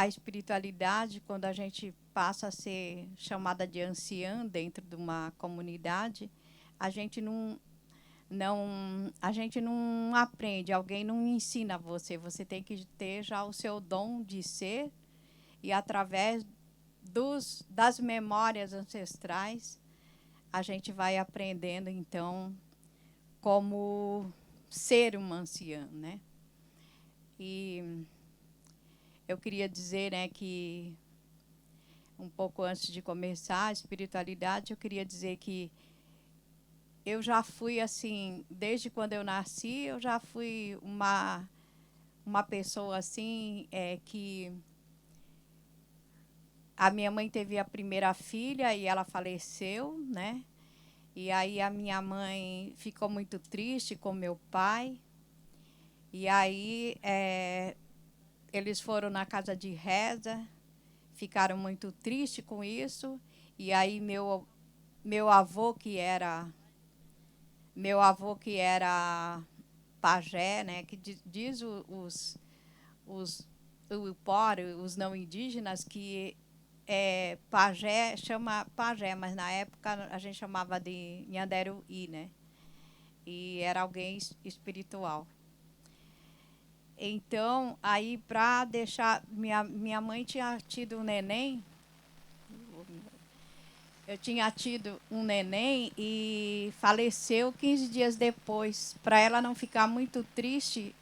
a espiritualidade, quando a gente passa a ser chamada de anciã dentro de uma comunidade, a gente não aprende, alguém não ensina você. Você tem que ter já o seu dom de ser e através das memórias ancestrais a gente vai aprendendo então como ser uma anciã, né? E eu queria dizer, né, que um pouco antes de começar a espiritualidade, eu queria dizer que eu já fui assim, desde quando eu nasci, eu já fui uma pessoa assim, que a minha mãe teve a primeira filha e ela faleceu, né? E aí a minha mãe ficou muito triste com meu pai. E aí eles foram na casa de reza, ficaram muito tristes com isso. E aí meu avô que era pajé, né, que diz os o Ipora, os não indígenas, que pajé, chama pajé, mas na época a gente chamava de Nhanderuí, né? E era alguém espiritual. Então, aí para deixar, minha mãe tinha tido um neném, eu tinha tido um neném e faleceu 15 dias depois. Para ela não ficar muito triste,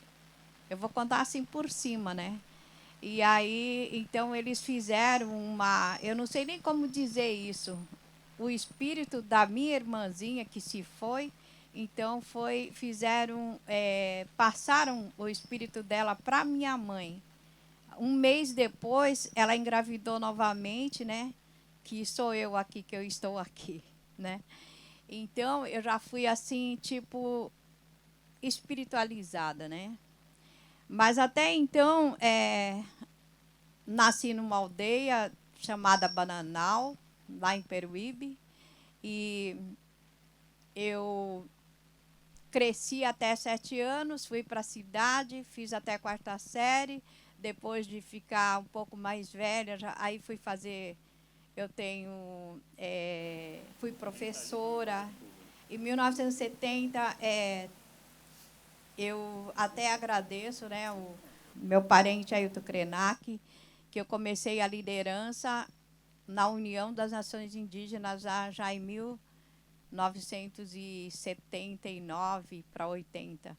eu vou contar assim por cima, né? E aí, então eles fizeram eu não sei nem como dizer isso. O espírito da minha irmãzinha que se foi, então passaram o espírito dela para minha mãe. Um mês depois, ela engravidou novamente, né? Que sou eu aqui, que eu estou aqui, né? Então, eu já fui assim, tipo, espiritualizada, né? Mas até então, nasci numa aldeia chamada Bananal, lá em Peruíbe, e eu cresci até 7 anos, fui para a cidade, fiz até a quarta série. Depois de ficar um pouco mais velha, aí fui fazer. Fui professora. Em 1970, eu até agradeço, né, o meu parente Ailton Krenak, que eu comecei a liderança na União das Nações Indígenas já em 1979 para 80.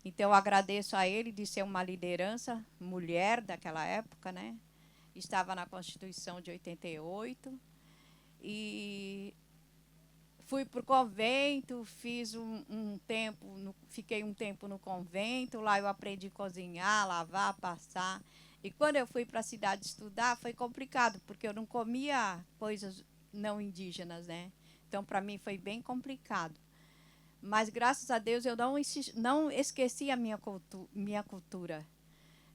Então, eu agradeço a ele de ser uma liderança mulher daquela época, né? Estava na Constituição de 88. E fui para o convento, fiz fiquei um tempo no convento, lá eu aprendi a cozinhar, lavar, passar. E quando eu fui para a cidade estudar, foi complicado, porque eu não comia coisas não indígenas, né? Então, para mim, foi bem complicado. Mas, graças a Deus, eu não esqueci a minha cultura.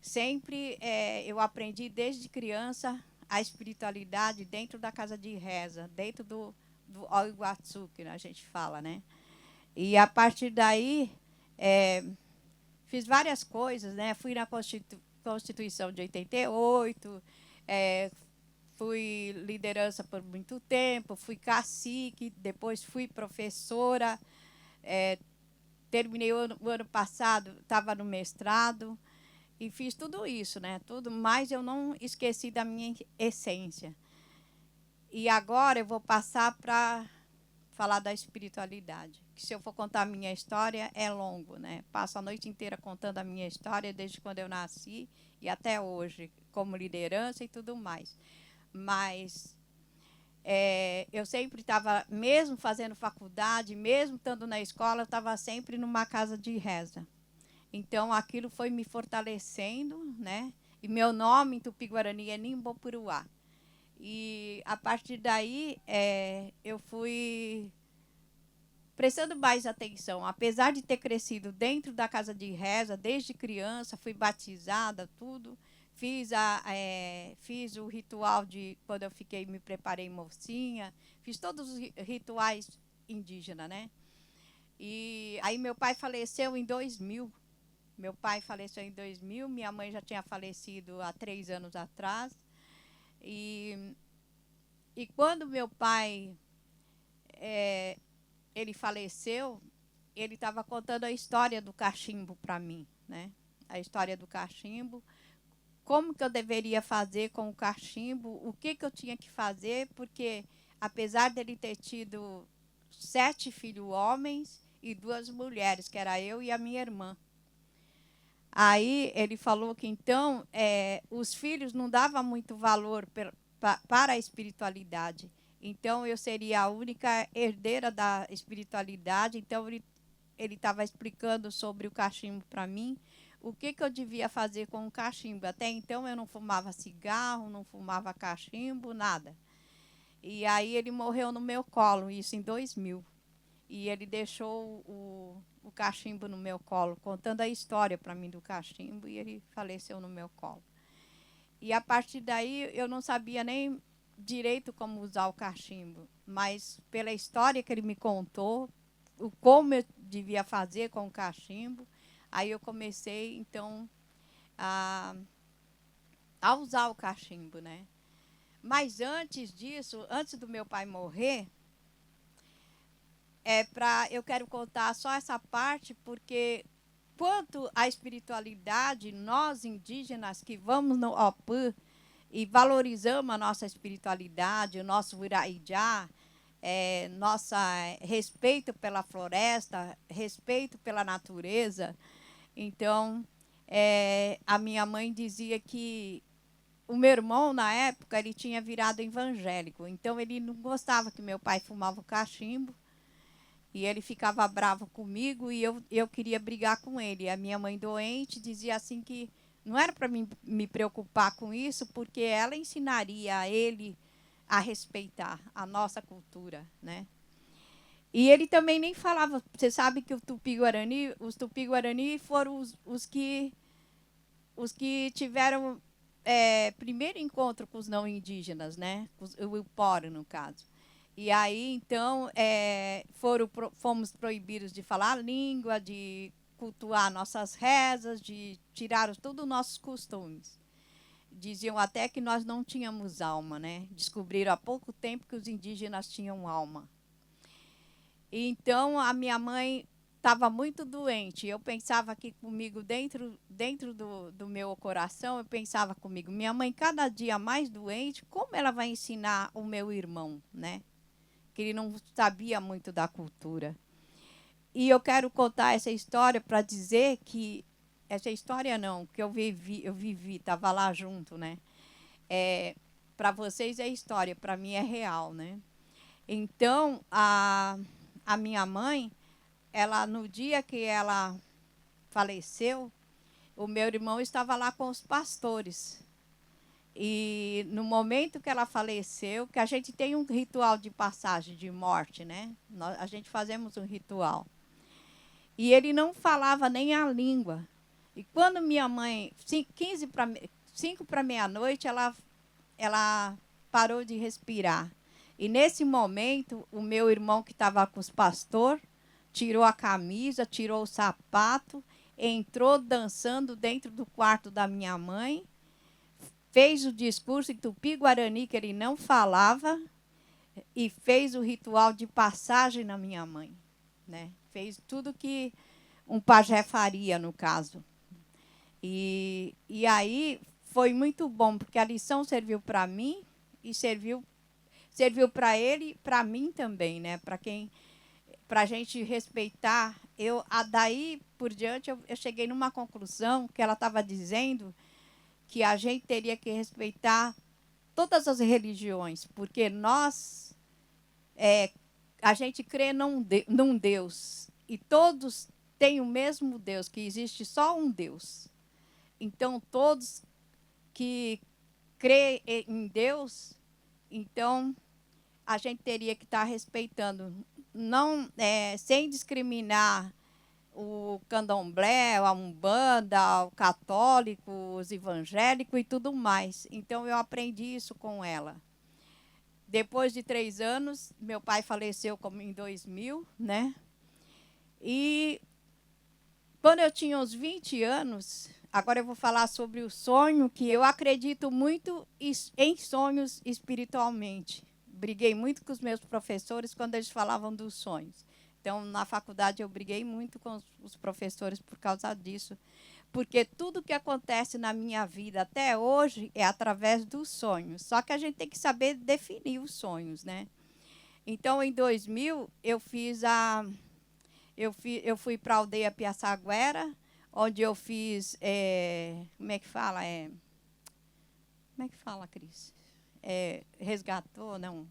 Sempre eu aprendi desde criança a espiritualidade dentro da casa de reza, dentro do Oiguatsu, que a gente fala, né? E a partir daí, fiz várias coisas, né? Fui na Constituição de 88, fui liderança por muito tempo, fui cacique, depois fui professora, terminei o ano passado, estava no mestrado e fiz tudo isso, né? Tudo, mas eu não esqueci da minha essência. E agora eu vou passar para falar da espiritualidade. Que se eu for contar a minha história, é longo, né? Passo a noite inteira contando a minha história, desde quando eu nasci e até hoje, como liderança e tudo mais. Mas eu sempre estava, mesmo fazendo faculdade, mesmo estando na escola, eu estava sempre numa casa de reza. Então, aquilo foi me fortalecendo, né? E meu nome em Tupi-Guarani é Nimbopuruá. E, a partir daí, eu fui prestando mais atenção. Apesar de ter crescido dentro da casa de reza, desde criança, fui batizada, tudo. Fiz o ritual de quando eu me preparei mocinha. Fiz todos os rituais indígenas, né? E aí meu pai faleceu em 2000. Meu pai faleceu em 2000, minha mãe já tinha falecido há 3 anos atrás. E, e quando meu pai ele faleceu, ele estava contando a história do cachimbo para mim, né? A história do cachimbo, como que eu deveria fazer com o cachimbo, o que que eu tinha que fazer, porque apesar dele ter tido 7 filhos homens e 2 mulheres, que era eu e a minha irmã. Aí ele falou que então os filhos não davam muito valor para a espiritualidade. Então eu seria a única herdeira da espiritualidade. Então ele estava explicando sobre o cachimbo para mim, o que que eu devia fazer com o cachimbo. Até então eu não fumava cigarro, não fumava cachimbo, nada. E aí ele morreu no meu colo, isso em 2000. E ele deixou o cachimbo no meu colo, contando a história para mim do cachimbo, e ele faleceu no meu colo. E a partir daí eu não sabia nem direito como usar o cachimbo, mas pela história que ele me contou, como eu devia fazer com o cachimbo, aí eu comecei então a, a usar o cachimbo, né? Mas antes disso, antes do meu pai morrer, eu quero contar só essa parte, porque quanto à espiritualidade, nós indígenas que vamos no Opã e valorizamos a nossa espiritualidade, o nosso Iraijá, nosso respeito pela floresta, respeito pela natureza. Então, a minha mãe dizia que o meu irmão, na época, ele tinha virado evangélico. Então, ele não gostava que meu pai fumava o cachimbo. E ele ficava bravo comigo e eu queria brigar com ele. A minha mãe doente dizia assim que não era para mim me preocupar com isso, porque ela ensinaria a ele a respeitar a nossa cultura, né? E ele também nem falava. Você sabe que os Tupi-Guarani foram os que tiveram primeiro encontro com os não indígenas, né? O Ipora, no caso. E aí, então, fomos proibidos de falar a língua, de cultuar nossas rezas, de tirar todos os nossos costumes. Diziam até que nós não tínhamos alma, né? Descobriram há pouco tempo que os indígenas tinham alma. E então, a minha mãe estava muito doente. Eu pensava que comigo, dentro do meu coração, eu pensava comigo, minha mãe cada dia mais doente, como ela vai ensinar o meu irmão, né? Que ele não sabia muito da cultura. E eu quero contar essa história para dizer que essa história não, que eu vivi, estava lá junto, né? Para vocês é história, para mim é real, né? Então a minha mãe, ela no dia que ela faleceu, o meu irmão estava lá com os pastores. E no momento que ela faleceu, que a gente tem um ritual de passagem de morte, né? A gente fazemos um ritual. E ele não falava nem a língua. E quando minha mãe, 5 para meia-noite, ela parou de respirar. E nesse momento, o meu irmão que estava com os pastores, tirou a camisa, tirou o sapato, entrou dançando dentro do quarto da minha mãe, fez o discurso em Tupi-Guarani, que ele não falava, e fez o ritual de passagem na minha mãe, né? Fez tudo que um pajé faria, no caso. E aí foi muito bom, porque a lição serviu para mim e serviu para ele e para mim também, né? Para a gente respeitar. Daí por diante, eu cheguei numa conclusão que ela estava dizendo que a gente teria que respeitar todas as religiões, porque a gente crê num Deus, e todos têm o mesmo Deus, que existe só um Deus. Então, todos que crê em Deus, então a gente teria que estar respeitando, não sem discriminar o candomblé, a umbanda, o católico, os evangélicos e tudo mais. Então eu aprendi isso com ela. Depois de 3 anos, meu pai faleceu como em 2000, né? E Quando eu tinha uns 20 anos, agora eu vou falar sobre o sonho, que eu acredito muito em sonhos espiritualmente. Briguei muito com os meus professores quando eles falavam dos sonhos. Então, na faculdade, eu briguei muito com os professores por causa disso. Porque tudo que acontece na minha vida até hoje é através dos sonhos. Só que a gente tem que saber definir os sonhos, né? Então, em 2000, eu fui para a aldeia Piaçaguera, onde eu fiz, como é que fala? Como é que fala, Cris? Resgatou, não.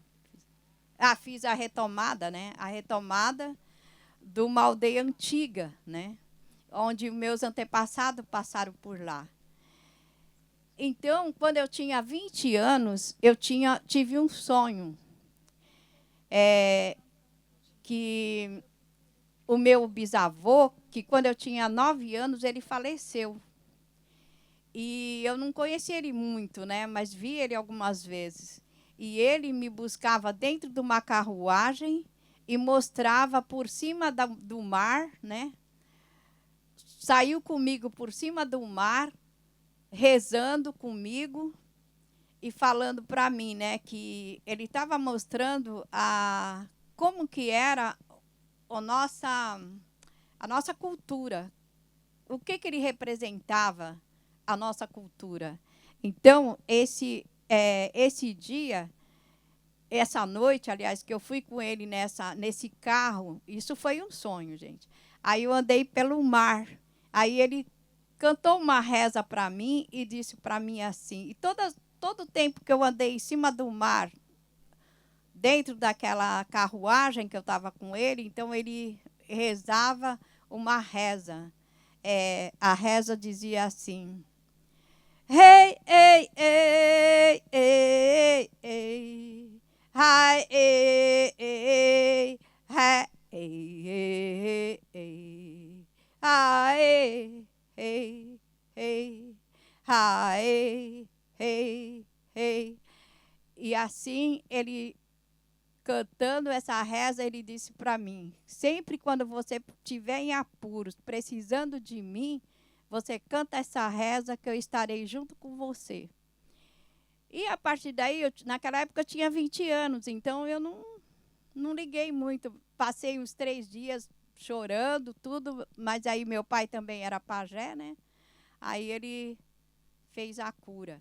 Fiz a retomada, né? A retomada de uma aldeia antiga, né? Onde meus antepassados passaram por lá. Então, quando eu tinha 20 anos, tive um sonho. Que o meu bisavô, que quando eu tinha 9 anos, ele faleceu. E eu não conhecia ele muito, né? Mas vi ele algumas vezes. E ele me buscava dentro de uma carruagem e mostrava por cima do mar, né? Saiu comigo por cima do mar, rezando comigo e falando para mim, né? Que ele estava mostrando como que era a nossa cultura. O que ele representava, a nossa cultura. Então, esse dia, essa noite, aliás, que eu fui com ele nesse carro, isso foi um sonho, gente. Aí eu andei pelo mar. Aí ele cantou uma reza para mim e disse para mim assim. E todo o tempo que eu andei em cima do mar, dentro daquela carruagem que eu estava com ele, então ele rezava uma reza. A reza dizia assim: Hey, ei, ei, ei, ei, hi, ei, ei, hi, ei, ei, ei, hi, ei, ei, hi, ei, ei. E assim ele cantando essa reza, ele disse para mim: sempre quando você estiver em apuros, precisando de mim, você canta essa reza que eu estarei junto com você. E a partir daí, naquela época eu tinha 20 anos, então eu não liguei muito. Passei uns 3 dias chorando, tudo, mas aí meu pai também era pajé, né? Aí ele fez a cura,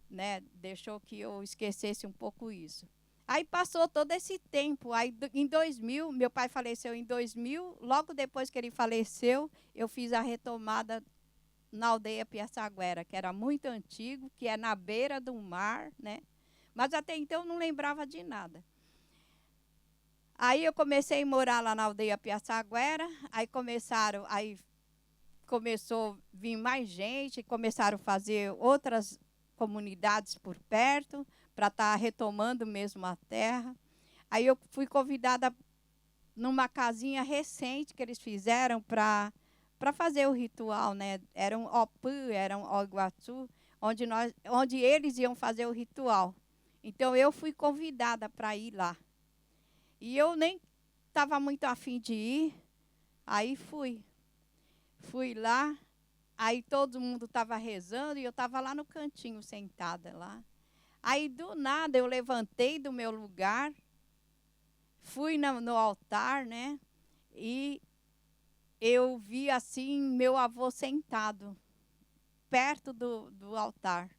né? Deixou que eu esquecesse um pouco isso. Aí passou todo esse tempo. Aí, em 2000, meu pai faleceu em 2000. Logo depois que ele faleceu, eu fiz a retomada na aldeia Piaçaguera, que era muito antigo, que é na beira do mar, né? Mas até então não lembrava de nada. Aí eu comecei a morar lá na aldeia Piaçaguera. Aí começou a vir mais gente, começaram a fazer outras comunidades por perto, para estar retomando mesmo a terra. Aí eu fui convidada numa casinha recente que eles fizeram para fazer o ritual, né? Era um Opã, era um Oiguatu, onde eles iam fazer o ritual. Então eu fui convidada para ir lá. E eu nem estava muito afim de ir, aí fui. Fui lá, aí todo mundo estava rezando e eu estava lá no cantinho sentada lá. Aí, do nada, eu levantei do meu lugar, fui no altar, né? E eu vi, assim, meu avô sentado, perto do altar.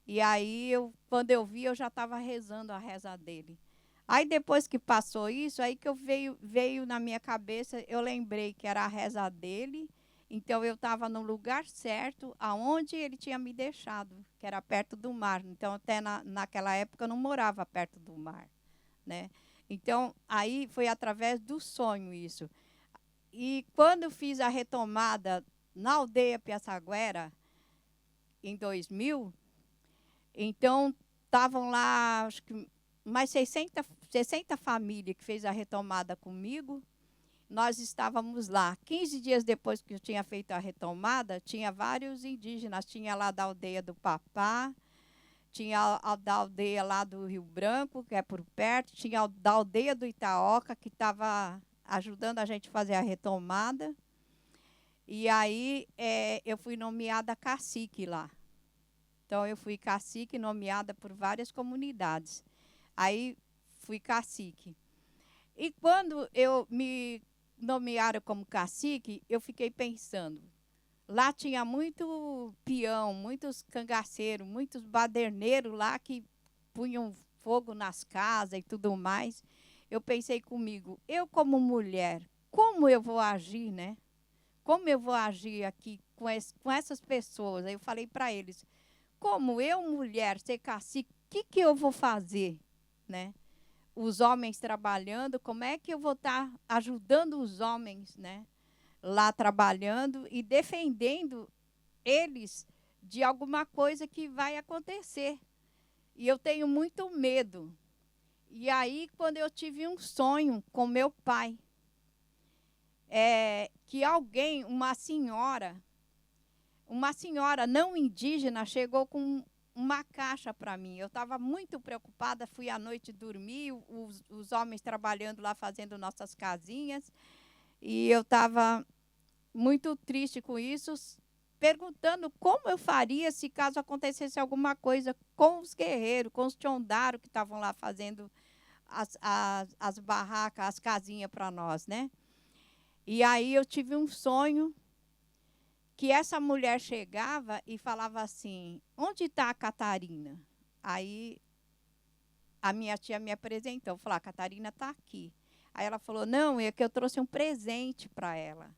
E aí, quando eu vi, eu já estava rezando a reza dele. Aí, depois que passou isso, aí que veio na minha cabeça, eu lembrei que era a reza dele. Então, eu estava no lugar certo, aonde ele tinha me deixado, que era perto do mar. Então, até naquela época, eu não morava perto do mar, né? Então, aí foi através do sonho isso. E quando eu fiz a retomada na aldeia Piaçaguera, em 2000, então, estavam lá, acho que mais 60 famílias que fez a retomada comigo. Nós estávamos lá. 15 dias depois que eu tinha feito a retomada, tinha vários indígenas. Tinha lá da aldeia do Papá, tinha da aldeia lá do Rio Branco, que é por perto, tinha da aldeia do Itaoca, que estava ajudando a gente a fazer a retomada. E aí eu fui nomeada cacique lá. Então, eu fui cacique nomeada por várias comunidades. Aí, fui cacique. E quando eu me nomearam como cacique, eu fiquei pensando. Lá tinha muito peão, muitos cangaceiros, muitos baderneiros lá que punham fogo nas casas e tudo mais. Eu pensei comigo, eu como mulher, como eu vou agir, né? Como eu vou agir aqui com essas pessoas? Aí eu falei para eles, como eu, mulher, ser cacique, o que eu vou fazer, né? Os homens trabalhando, como é que eu vou estar ajudando os homens, né? Lá trabalhando e defendendo eles de alguma coisa que vai acontecer. E eu tenho muito medo. E aí, quando eu tive um sonho com meu pai, que alguém, uma senhora não indígena, chegou com uma caixa para mim. Eu estava muito preocupada, fui à noite dormir, os homens trabalhando lá, fazendo nossas casinhas, e eu estava muito triste com isso, perguntando como eu faria se caso acontecesse alguma coisa com os guerreiros, com os tchondaros que estavam lá fazendo as barracas, as casinhas para nós, né? E aí eu tive um sonho que essa mulher chegava e falava assim, onde está a Catarina? Aí a minha tia me apresentou, falou, a Catarina está aqui. Aí ela falou, não, é que eu trouxe um presente para ela.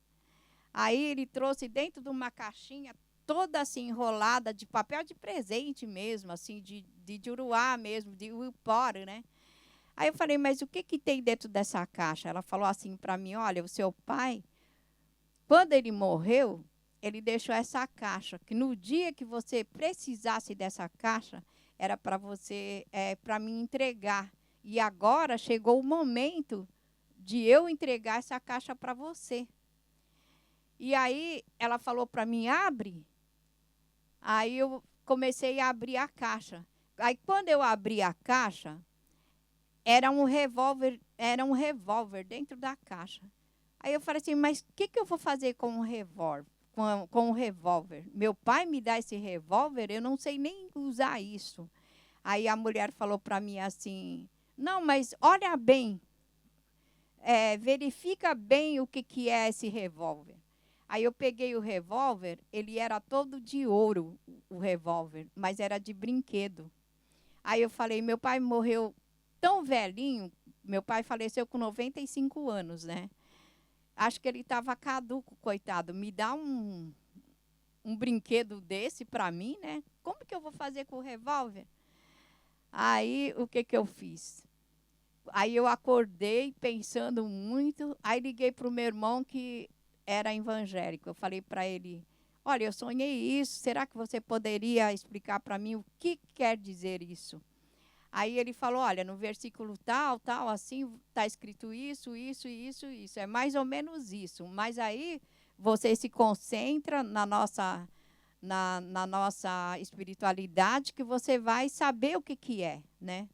Aí ele trouxe dentro de uma caixinha toda assim enrolada de papel de presente mesmo, assim, de juruá mesmo, de uipora, né? Aí eu falei, mas o que tem dentro dessa caixa? Ela falou assim para mim, olha, o seu pai, quando ele morreu, ele deixou essa caixa, que no dia que você precisasse dessa caixa, era para você, para me entregar. E agora chegou o momento de eu entregar essa caixa para você. E aí ela falou para mim, abre. Aí eu comecei a abrir a caixa. Aí quando eu abri a caixa, era um revólver dentro da caixa. Aí eu falei assim, mas o que eu vou fazer com um revólver? Com um revólver? Meu pai me dá esse revólver, eu não sei nem usar isso. Aí a mulher falou para mim assim, não, mas olha bem, verifica bem o que é esse revólver. Aí eu peguei o revólver, ele era todo de ouro, o revólver, mas era de brinquedo. Aí eu falei, meu pai morreu tão velhinho, meu pai faleceu com 95 anos, né? Acho que ele estava caduco, coitado. Me dá um brinquedo desse para mim, né? Como que eu vou fazer com o revólver? Aí, o que eu fiz? Aí eu acordei pensando muito, aí liguei para o meu irmão que era evangélico. Eu falei para ele, olha, eu sonhei isso, será que você poderia explicar para mim o que quer dizer isso? Aí ele falou, olha, no versículo tal, assim, está escrito isso, isso, isso, isso. É mais ou menos isso. Mas aí você se concentra na nossa espiritualidade que você vai saber o que é, né?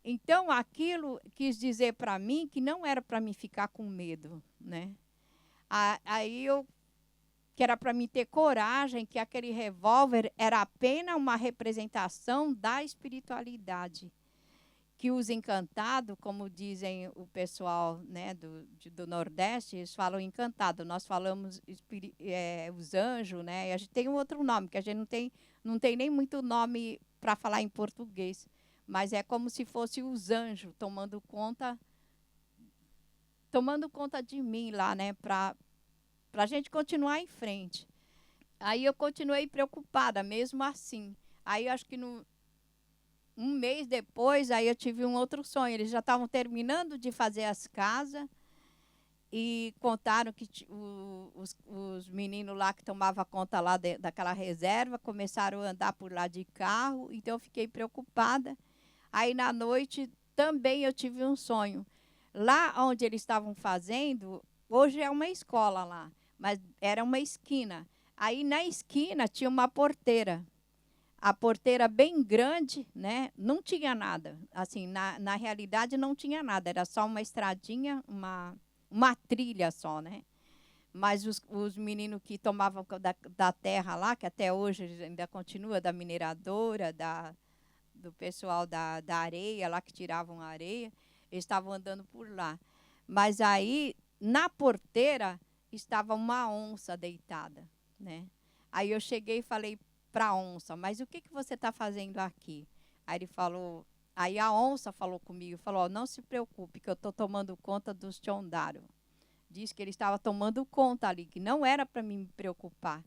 Então, aquilo quis dizer para mim que não era para mim ficar com medo, né? Aí que era para mim ter coragem, que aquele revólver era apenas uma representação da espiritualidade. Que os encantados, como dizem o pessoal, né, do Nordeste, eles falam encantado. Nós falamos os anjos, né? E a gente tem um outro nome, que a gente não tem nem muito nome para falar em português. Mas é como se fosse os anjos tomando conta de mim lá, né? Para a gente continuar em frente. Aí eu continuei preocupada, mesmo assim. Aí acho que um mês depois, aí eu tive um outro sonho. Eles já estavam terminando de fazer as casas e contaram que os meninos lá que tomavam conta lá daquela reserva começaram a andar por lá de carro. Então eu fiquei preocupada. Aí na noite também eu tive um sonho. Lá onde eles estavam fazendo, hoje é uma escola lá, mas era uma esquina. Aí na esquina tinha uma porteira. A porteira bem grande, né? Não tinha nada. Assim, na realidade não tinha nada, era só uma estradinha, uma trilha só, né? mas os meninos que tomavam da terra lá, que até hoje ainda continua, da mineradora, do pessoal da areia, lá que tiravam a areia, eles estavam andando por lá. Mas aí, na porteira, estava uma onça deitada, né? Aí eu cheguei e falei para a onça, mas o que você está fazendo aqui? Aí ele falou, aí a onça falou comigo, falou, não se preocupe, que eu estou tomando conta dos Chondaro. Disse que ele estava tomando conta ali, que não era para mim me preocupar.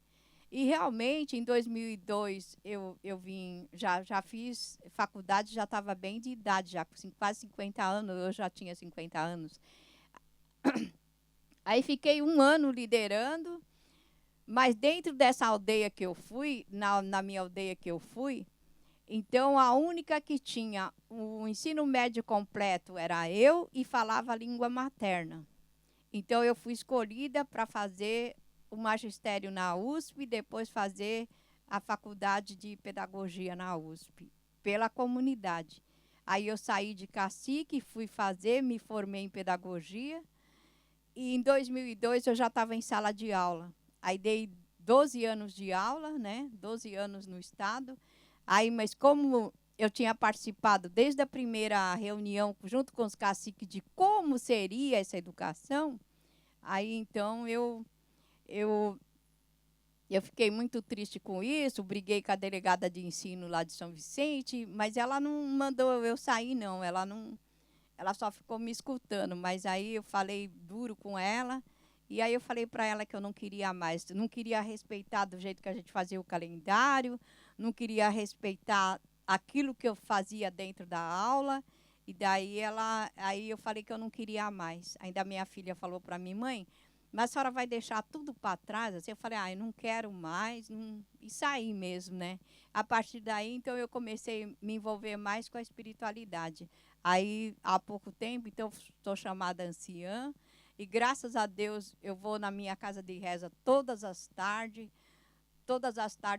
E realmente, em 2002, eu vim, já fiz faculdade, já estava bem de idade, já com quase 50 anos, eu já tinha 50 anos. Aí fiquei um ano liderando, mas dentro dessa aldeia que eu fui, na minha aldeia que eu fui, então a única que tinha o ensino médio completo era eu e falava a língua materna. Então eu fui escolhida para fazer o magistério na USP e depois fazer a faculdade de pedagogia na USP, pela comunidade. Aí eu saí de cacique, fui fazer, me formei em pedagogia. E em 2002 eu já estava em sala de aula. Aí dei 12 anos de aula, né? 12 anos no estado. Aí, mas como eu tinha participado desde a primeira reunião junto com os caciques de como seria essa educação, aí então eu fiquei muito triste com isso, briguei com a delegada de ensino lá de São Vicente, mas ela não mandou eu sair não, ela só ficou me escutando, mas aí eu falei duro com ela, e aí eu falei para ela que eu não queria mais, não queria respeitar do jeito que a gente fazia o calendário, não queria respeitar aquilo que eu fazia dentro da aula, e daí aí eu falei que eu não queria mais. Ainda minha filha falou para mim, mãe, mas a senhora vai deixar tudo para trás? Assim, eu falei, eu não quero mais, e saí mesmo, né? A partir daí, então, eu comecei a me envolver mais com a espiritualidade. Aí, há pouco tempo, então, estou chamada anciã, e graças a Deus, eu vou na minha casa de reza todas as tardes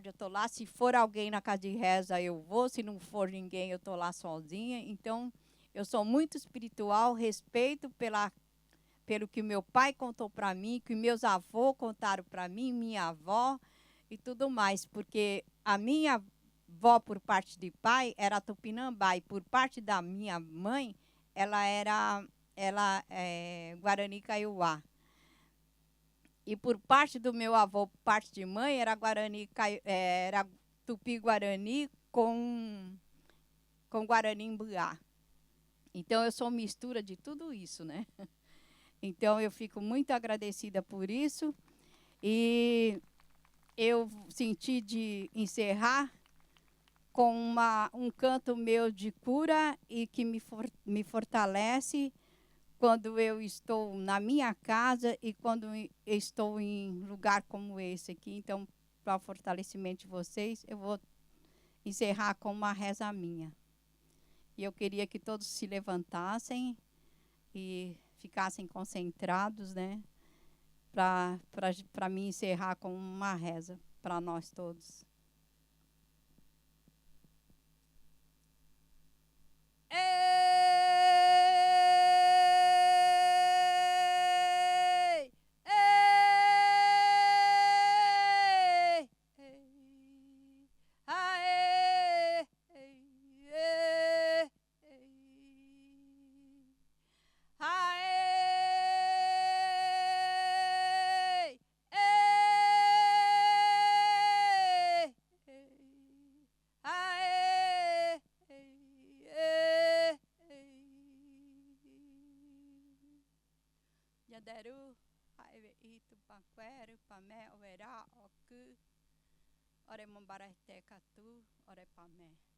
eu estou lá, se for alguém na casa de reza, eu vou, se não for ninguém, eu estou lá sozinha. Então, eu sou muito espiritual, respeito pelo que meu pai contou para mim, que meus avós contaram para mim, minha avó e tudo mais, porque a minha avó, por parte de pai, era Tupinambá, e por parte da minha mãe, ela é Guarani Kaiowá. E por parte do meu avô, por parte de mãe, era era Tupi-Guarani com Guarani-Mbuá. Então, eu sou mistura de tudo isso, né? Então, eu fico muito agradecida por isso. E eu senti de encerrar com um canto meu de cura e que me fortalece quando eu estou na minha casa e quando eu estou em lugar como esse aqui. Então, para o fortalecimento de vocês, eu vou encerrar com uma reza minha. E eu queria que todos se levantassem e ficassem concentrados, né? Para mim encerrar com uma reza para nós todos. Yaderu, Haive Itu, Panquero, Pamé, Oerá, Oku, Ore Mambarate Catu, Ore Pamé.